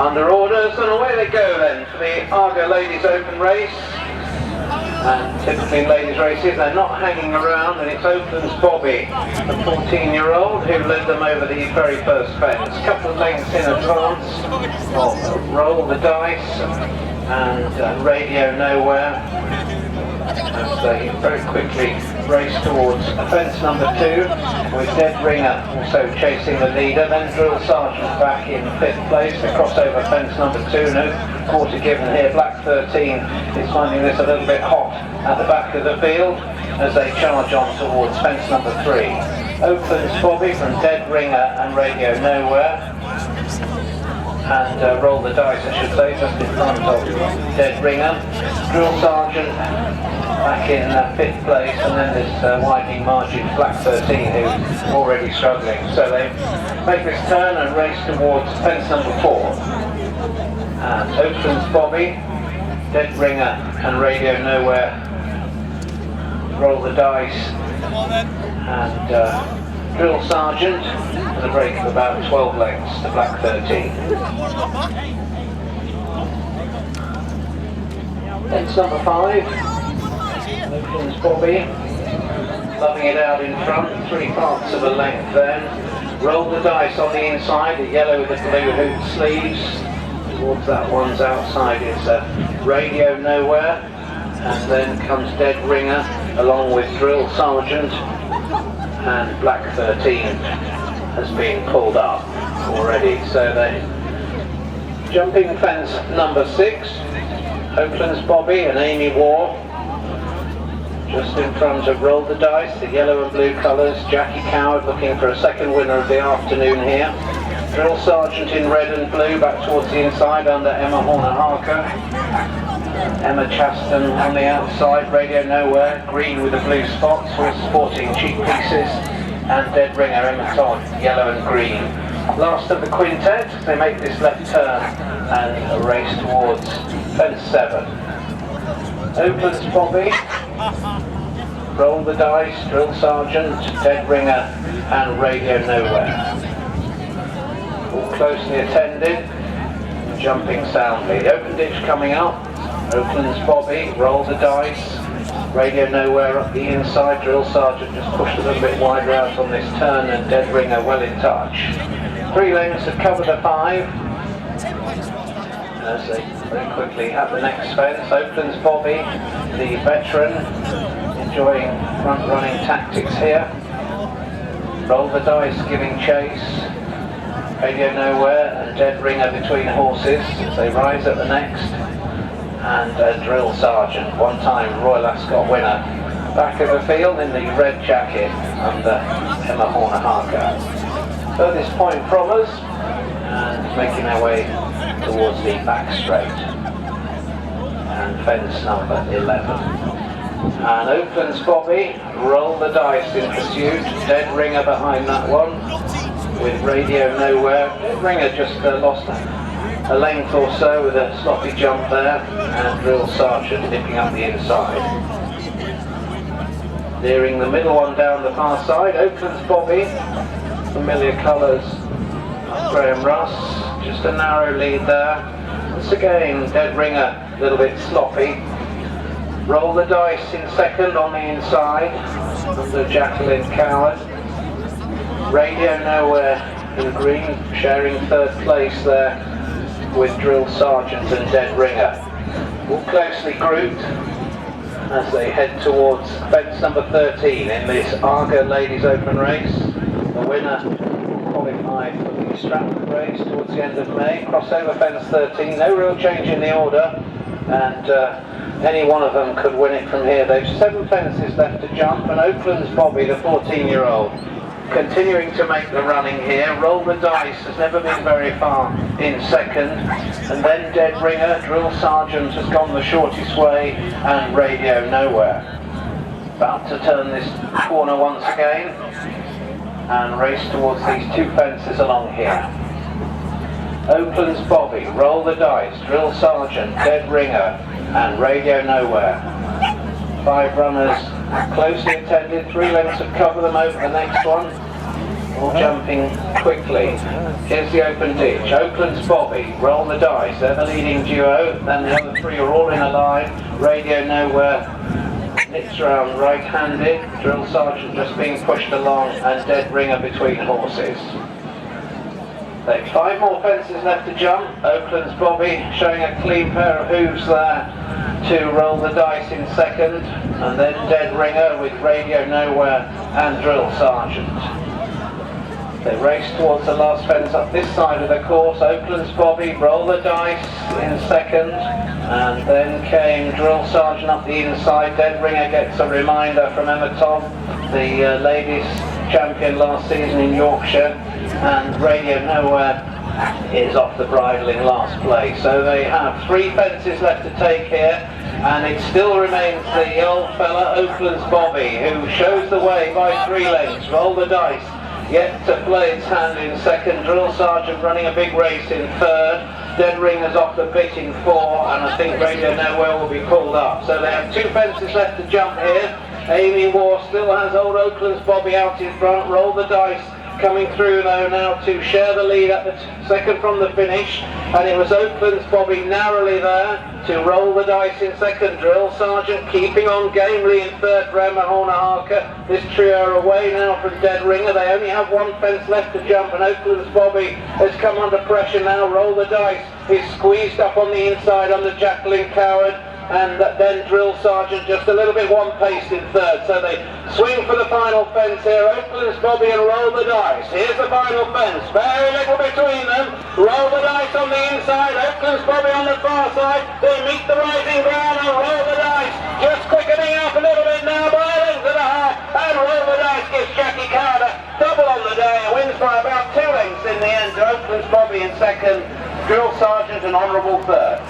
Under orders, and away they go then for the Argo Ladies Open race. And typically in ladies races they're not hanging around, and it's Oaklands Bobby, the 14-year-old, who led them over the very first fence. A couple of lengths in advance of Roll the Dice and Radio Nowhere, as they very quickly race towards fence number 2, with Dead Ringer also chasing the leader. Then Drill Sergeant back in 5th place. They cross over fence number 2. No quarter given here. Black 13 is finding this a little bit hot at the back of the field as they charge on towards fence number 3. Oaklands Bobby from Dead Ringer and Radio Nowhere, and Roll the Dice, I should say, just in front of Dead Ringer. Drill Sergeant back in 5th place, and then this widening margin, Black 13, who's already struggling. So they make this turn and race towards fence number 4. And Oaklands Bobby, Dead Ringer and Radio Nowhere Roll the Dice, and Drill Sergeant, and a break of about 12 lengths to Black 13. Fence number 5. Oaklands Bobby, loving it out in front, 3 parts of a length then. Roll the Dice on the inside, the yellow with the blue hoop sleeves. Towards that one's outside is Radio Nowhere, and then comes Dead Ringer along with Drill Sergeant, and Black 13 has been pulled up already. So they jumping fence number 6, Oaklands Bobby and Amy Waugh. Just in front of Roll the Dice, the yellow and blue colours. Jackie Coward looking for a second winner of the afternoon here. Drill Sergeant in red and blue back towards the inside under Emma Horner-Harker. Emma Chaston on the outside. Radio Nowhere, green with the blue spots, with sporting cheek pieces. And Dead Ringer, Emma Todd, yellow and green. Last of the quintet, they make this left turn and race towards fence 7. Oaklands Bobby, Roll the Dice, Drill Sergeant, Dead Ringer and Radio Nowhere. All closely attended, jumping soundly. The open ditch coming up. Oaklands Bobby, Roll the Dice, Radio Nowhere up the inside. Drill Sergeant just pushed a little bit wider out on this turn, and Dead Ringer well in touch. 3 lengths have covered the 5. As they very quickly at the next fence. Oaklands Bobby, the veteran, enjoying front-running tactics here. Roll the Dice giving chase. Radio Nowhere and Dead Ringer between horses as they rise at the next. And Drill Sergeant, one-time Royal Ascot winner, back of the field in the red jacket under Emma Horner-Harker. Furthest point from us, and making their way towards the back straight, and fence number 11. And Oaklands Bobby, Roll the Dice in pursuit. Dead Ringer behind that one, with Radio Nowhere. Dead Ringer just lost a length or so with a sloppy jump there, and Drill Sergeant nipping up the inside. Nearing the middle one down the far side, Oaklands Bobby, familiar colours, Graham Russ, just a narrow lead there. Once again, Dead Ringer, a little bit sloppy. Roll the Dice in second on the inside, under Jacqueline Coward. Radio Nowhere in green, sharing 3rd place there with Drill Sergeant and Dead Ringer. All closely grouped as they head towards fence number 13 in this Argo Ladies Open race. The winner qualified for the Stratford race towards the end of May. Crossover fence 13, no real change in the order, and any one of them could win it from here. They've 7 fences left to jump, and Oaklands Bobby, the 14-year-old, continuing to make the running here. Roll the Dice has never been very far in second, and then Dead Ringer. Drill Sergeant has gone the shortest way, and Radio Nowhere. About to turn this corner once again and race towards these 2 fences along here. Oaklands Bobby, Roll the Dice, Drill Sergeant, Dead Ringer and Radio Nowhere. 5 runners closely attended, 3 lengths of cover them over the next one. all jumping quickly. Here's the open ditch. Oakland's Bobby, roll the dice. They're the leading duo. Then the other three are all in a line. Radio Nowhere nips around right-handed. Drill Sergeant just being pushed along, and Dead Ringer between horses. They've 5 more fences left to jump. Oakland's Bobby showing a clean pair of hooves there to roll the dice in second, and then Dead Ringer with Radio Nowhere and Drill Sergeant. They race towards the last fence up this side of the course. Oakland's Bobby roll the dice in second, and then came Drill Sergeant up the inside. Dead Ringer gets a reminder from Emma Todd, the ladies champion last season in Yorkshire, and Radio Nowhere is off the bridle in last place. So they have 3 fences left to take here, and it still remains the old fella Oakland's Bobby, who shows the way by 3 lengths. Roll the dice yet to play its hand in second. Drill Sergeant running a big race in third. Dead Ringer's off the bit in 4, and I think Radio Nowhere will be pulled up. So they have 2 fences left to jump here. Amy Waugh still has old Oakland's Bobby out in front. Roll the dice coming through though now to share the lead at the second from the finish, and it was Oakland's Bobby narrowly there to roll the dice in second. Drill Sergeant keeping on gamely in third for Emma Horner-Harker. This trio are away now from Dead Ringer. They only have 1 fence left to jump, and Oakland's Bobby has come under pressure now. Roll the dice is squeezed up on the inside under Jacqueline Coward, and then Drill Sergeant just a little bit one-paced in third. So they swing for the final fence here. Oakland's Bobby and roll the dice. Here's the final fence. Very little between them. Roll the dice on the inside. Oakland's Bobby on the far side. They meet the rising ground and roll the dice. Just quickening up a little bit now by a length and a half. And roll the dice gives Jackie Carter double on the day. Wins by about 2 lengths in the end to Oakland's Bobby in second. Drill Sergeant an honourable third.